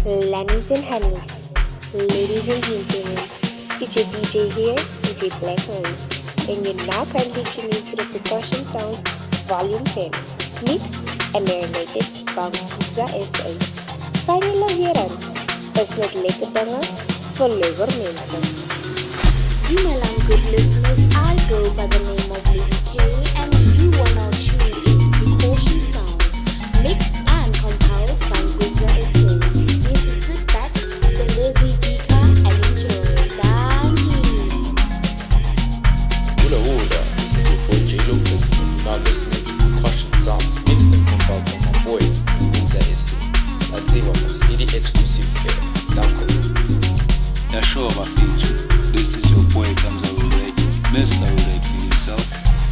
Lannies and Honey. Ladies and gentlemen, it's your DJ here, DJ Black Rose, and you're now currently tuning to the Precaution Sounds Volume 10, mixed and marinated by Nkukza SA. Final hieran, is net lekker dinge vir lekker mense. Dumelang good listeners, I go by the name of Lady K, and you are now tuned into Precaution Sounds, mixed and compiled by Nkukza SA. Need to sit back, send a SGIJA, and enjoy. Thank you. Hula hula, this is your boy J Lopez, and you're now listening to Precaution Sounds, mixed and compiled by my boy Nkukza SA. That's it, from Sgidongo exclusive fair. Thank you. Yeah, sure, my feet. This is your boy Nkukza Red, Mr. Red for himself,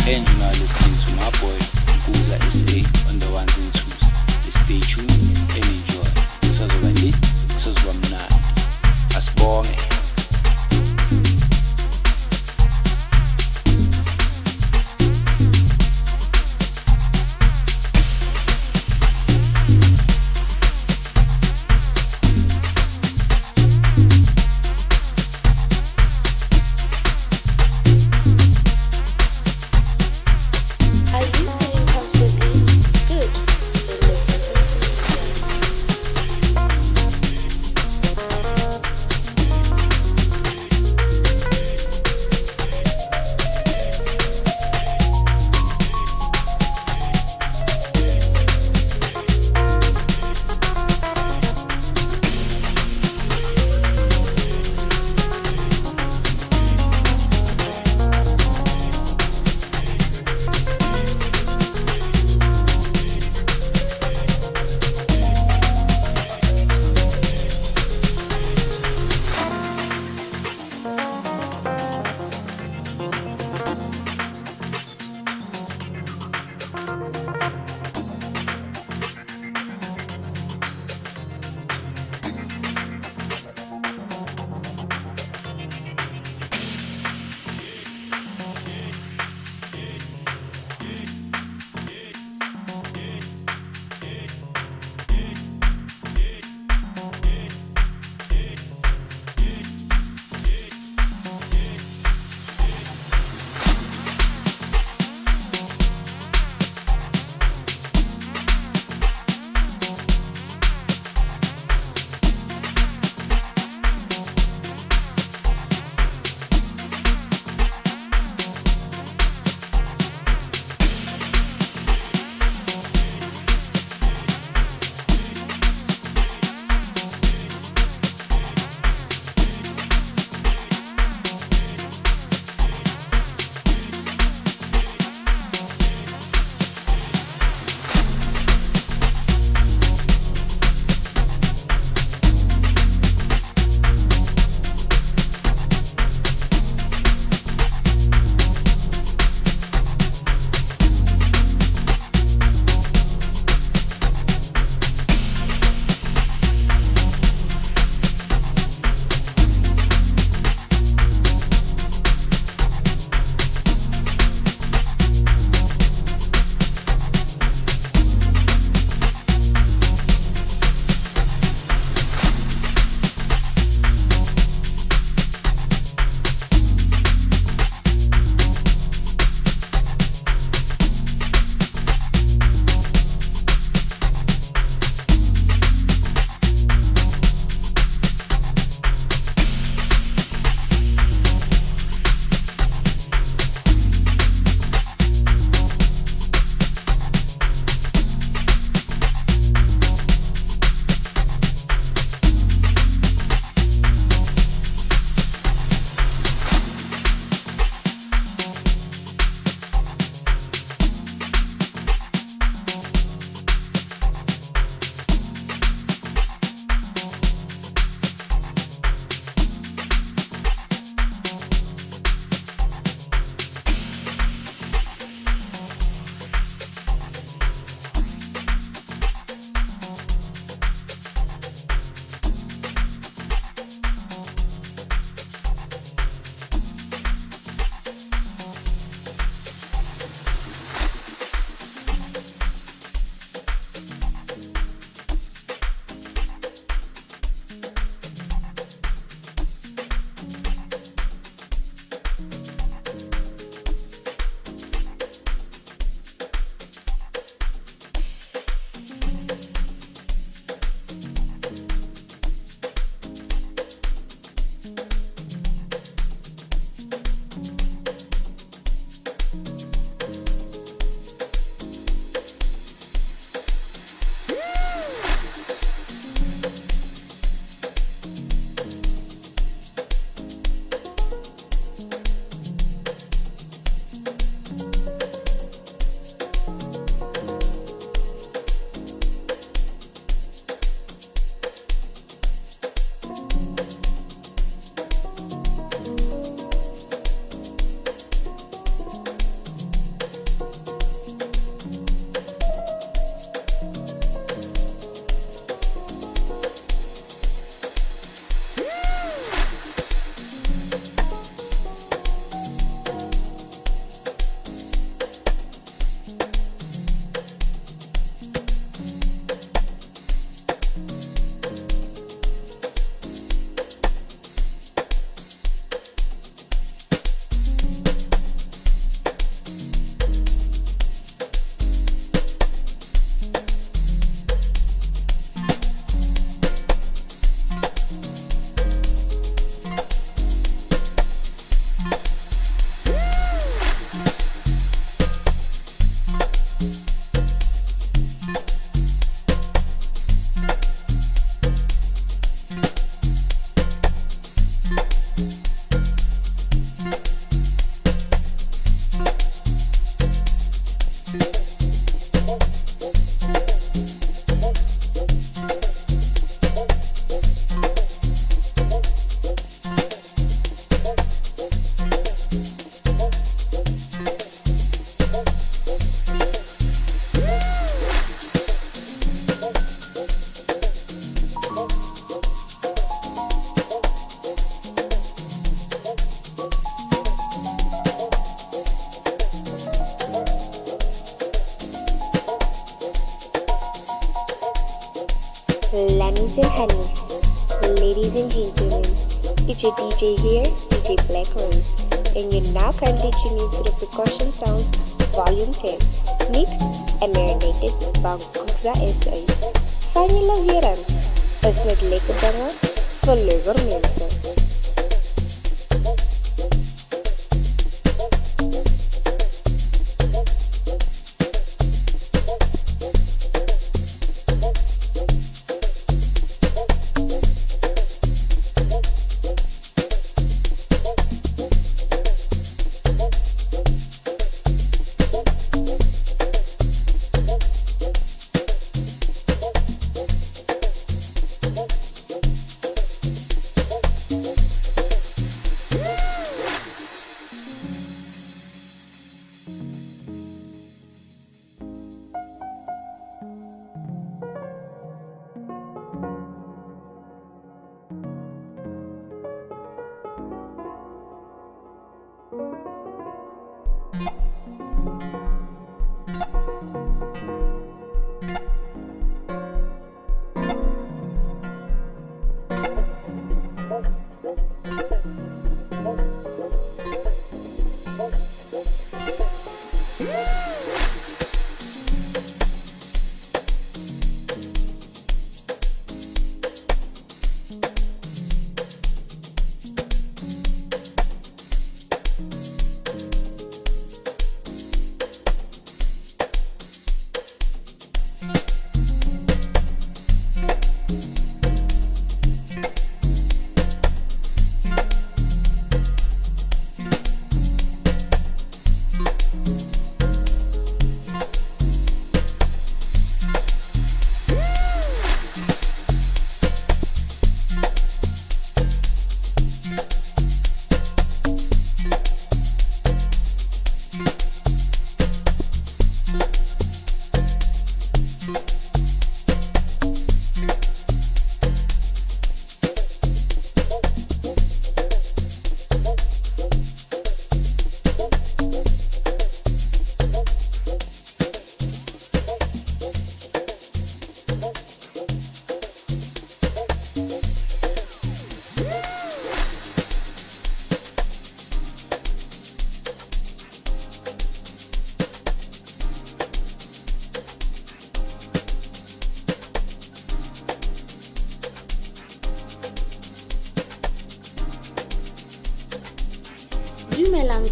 and you're now listening to my boy Nkukza SA on the ones and twos. Stay tuned and enjoy. This was what I did, this was what I'm not. That's boring. Lannies and honey, ladies and gentlemen, it's your DJ here, DJ Black Rose, and you're now currently tuning to the Precaution Sounds Volume 10, mixed and marinated by Nkukza SA. Van je laveren, is net lekker dingen voor leuker mensen.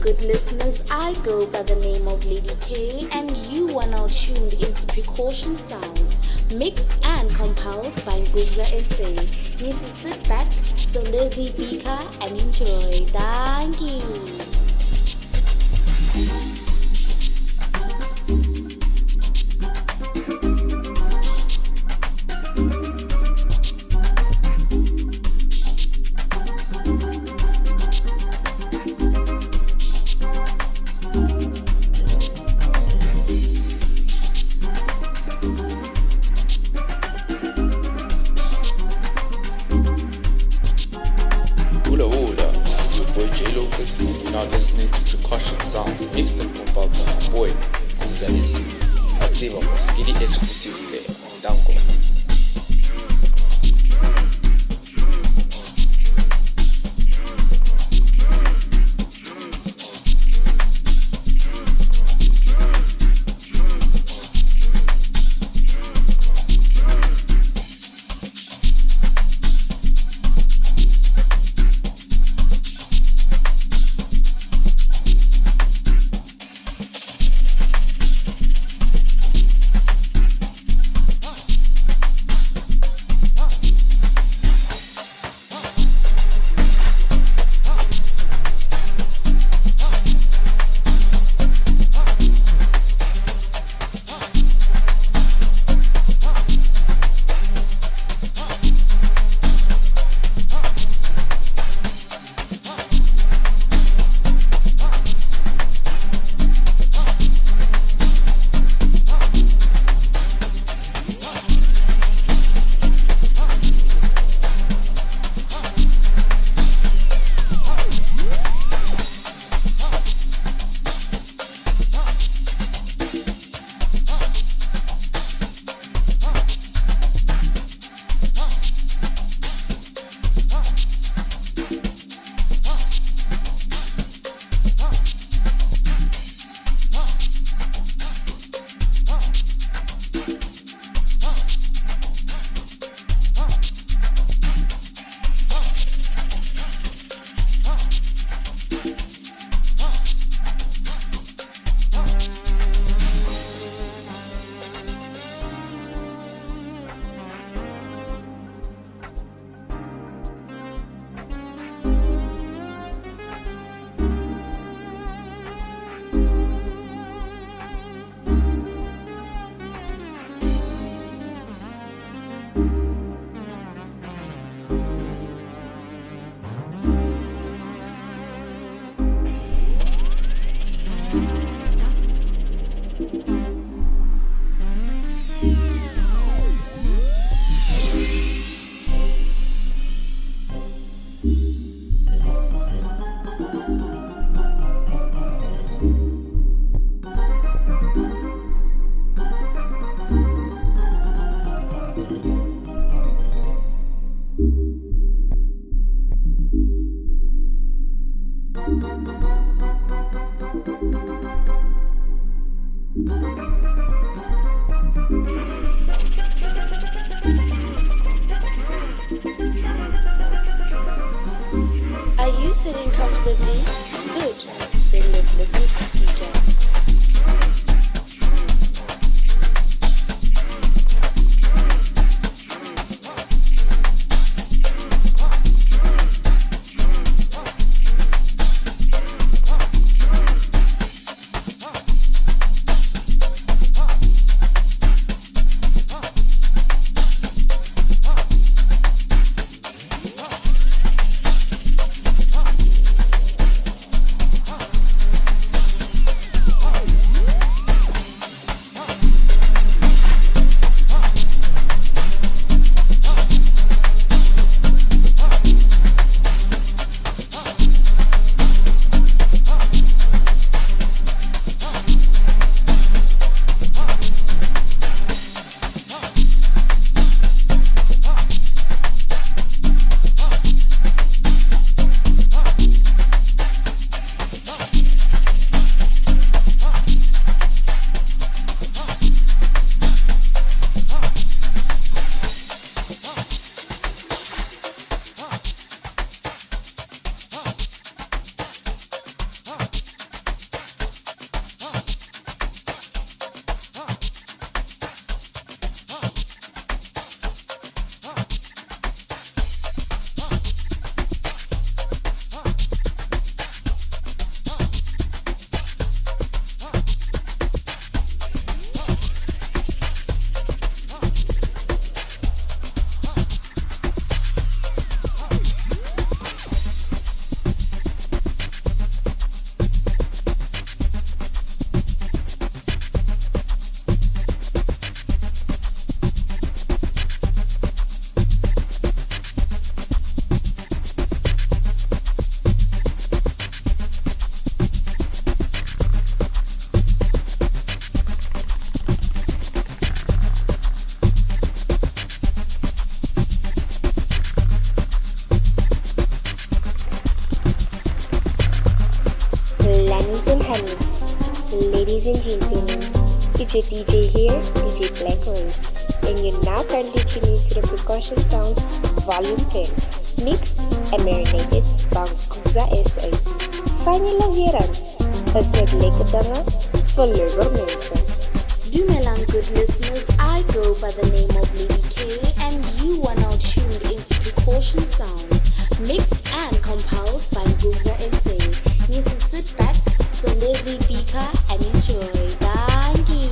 Good listeners, I go by the name of Lady K, and you are now tuned into Precaution Sounds, mixed and compiled by Nkukza SA. Need to sit back, sondezi bika, and enjoy. Thank you. And you're now listening to Precaution Sounds, mixed and compiled by my boy Nkukza SA. Ativa for Skiddy exclusive fare. Danko. Are you sitting comfortably? Good. Then let's listen to SGIJA. Ladies and gentlemen, it's your DJ here, DJ Black Rose, and you're now currently tuning to the Precaution Sounds Volume 10, mixed and marinated by Nkukza SA. Fanye lahiran, is net lekker dinge vir lekker mense. Dumelang, good listeners. I go by the name of Lady K, and you are now tuned into Precaution Sounds, mixed and compiled by Nkukza SA. Need to sit back, sondezi bika, and enjoy. Thank you.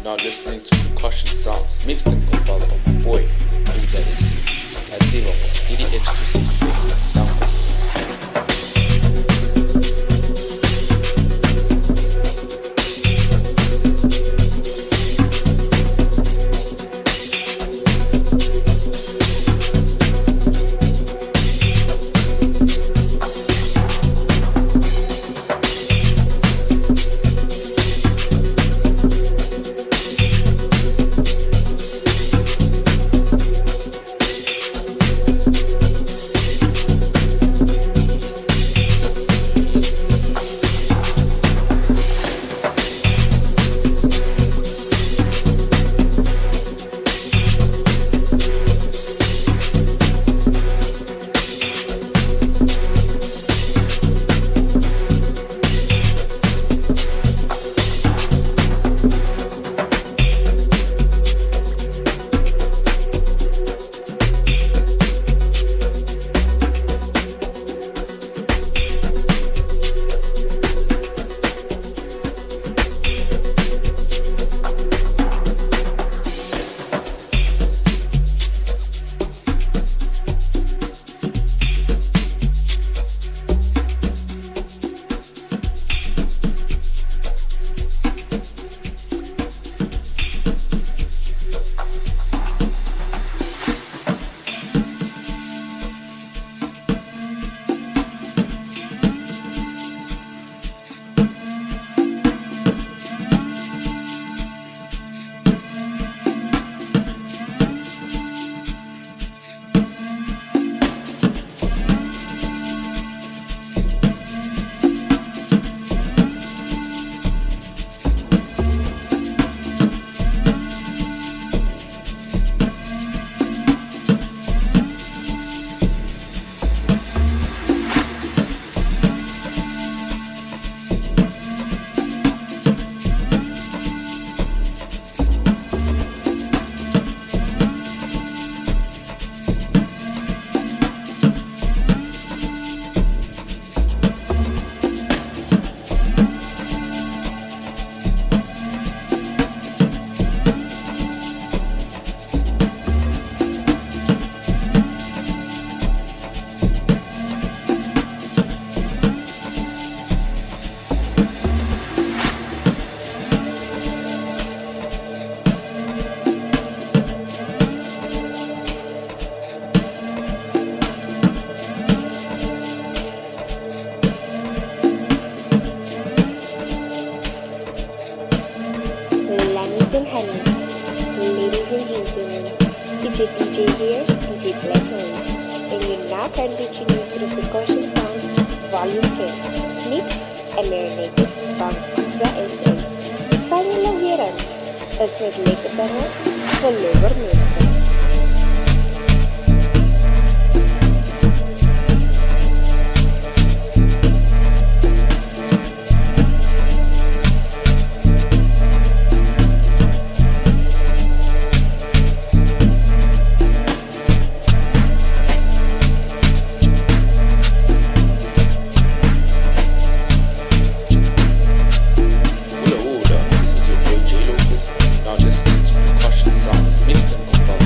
now listening to Precaution sounds mixed and compiled by my boy, Nkukza. Let's see what SGIJA exclusive. and honey. Ladies and gentlemen, it's your DJ here, DJ Blackers, and you're now currently tuning to the Precaution Sounds Volume 10, mixed and marinated by Nkukza SA. Fijne laweren, is met lekker dingen voor leuker mensen. Now listening to Precaution sounds mixed and compiled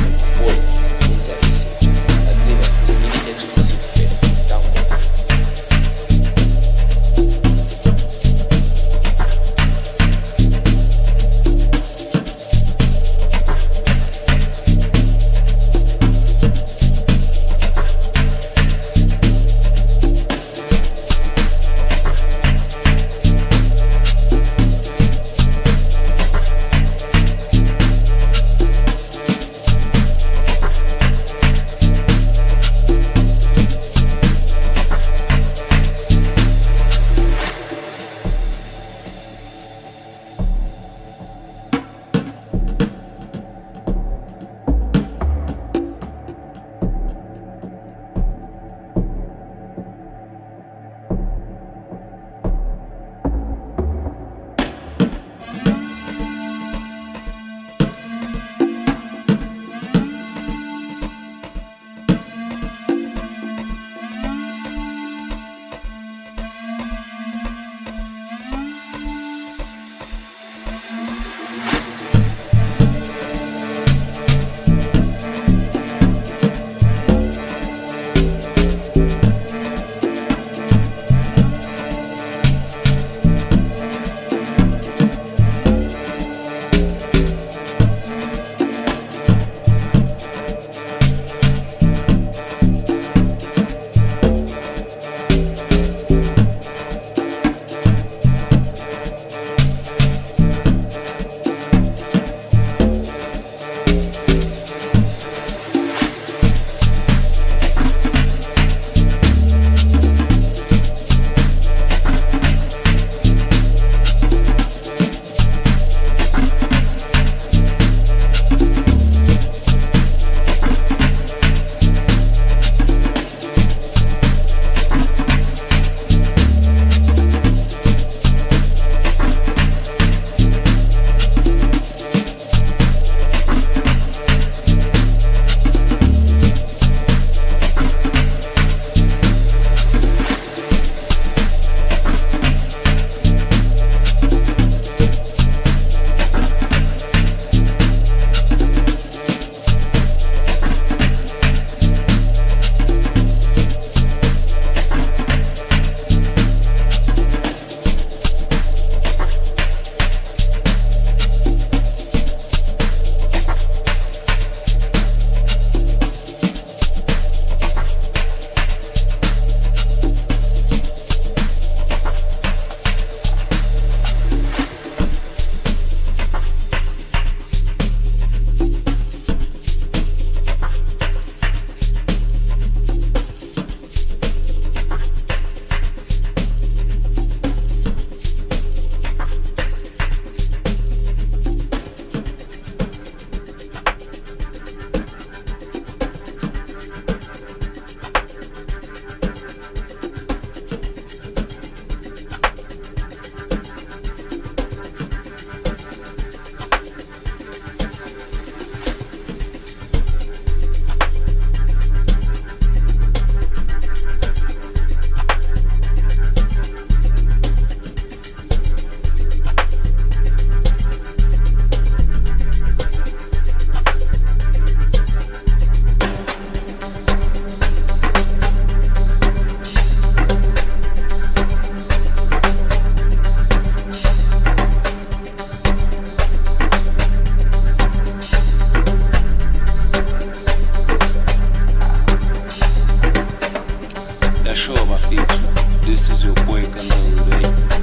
This is your boy Nkukza,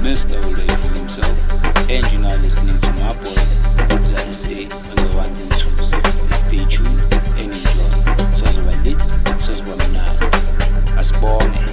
Mr. Relating himself, and you're now listening to my boy Nkukza SA on the ones and twos. Stay tuned and enjoy. Sozoba lit, sozoba mnandi. Asibonge.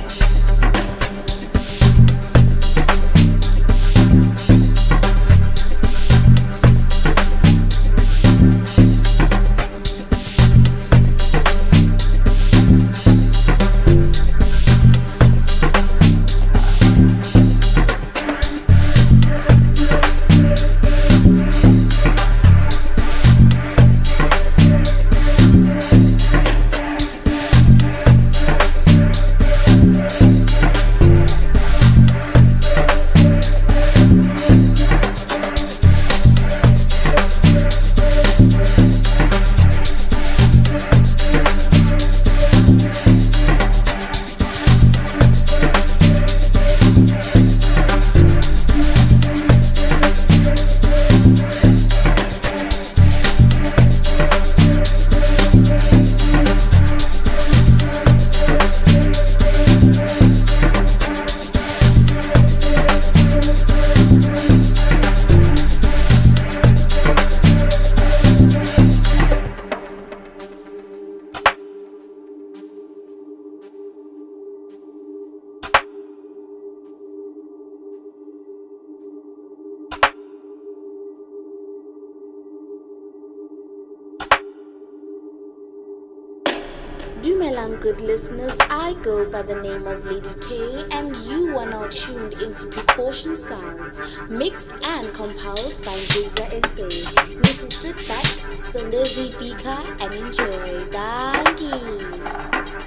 Dumelang good listeners, I go by the name of Lady K and you are now tuned into Precaution Sounds, mixed and compiled by Nkukza SA. Need to sit back, sondezi pika and enjoy. Thank you.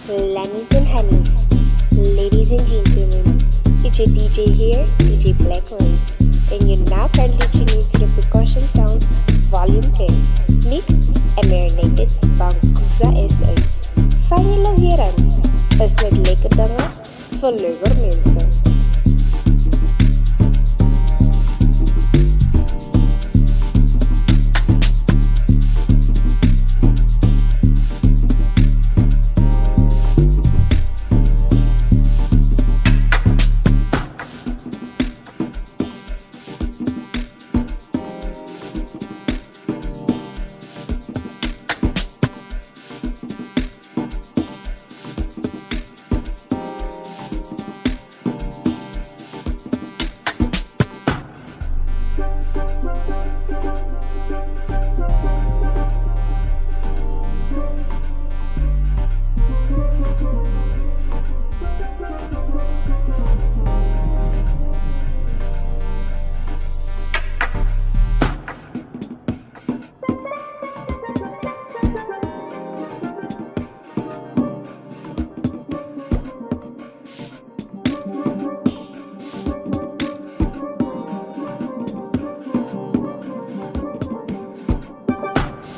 Lannies and Honeys. Ladies and gentlemen, it's your DJ here, DJ Black Rose, and you're now currently tuning to the Precaution Sounds Volume 10, mixed and marinated by Nkukza SA. Van jullie weer aan? Is net lekker dinge vir leuker mense.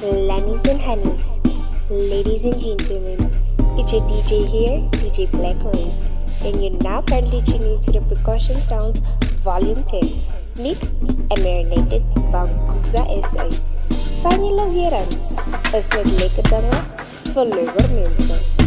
Lannies and Honeys. Ladies and gentlemen, it's your DJ here, DJ Black Rose, and you're now currently tuning to the Precaution Sounds Volume 10, mixed and marinated by Nkukza SA. Van jullie weer aan? Is net lekker dinge vir leuker mense.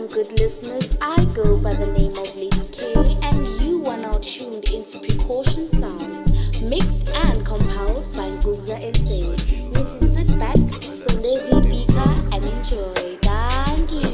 Dumelang, good listeners. I go by the name of Lady K, and you are now tuned into Precaution Sounds, mixed and compiled by Nkukza SA. Means you sit back, sondezi bika, and enjoy. Thank you.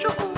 Sgidongo.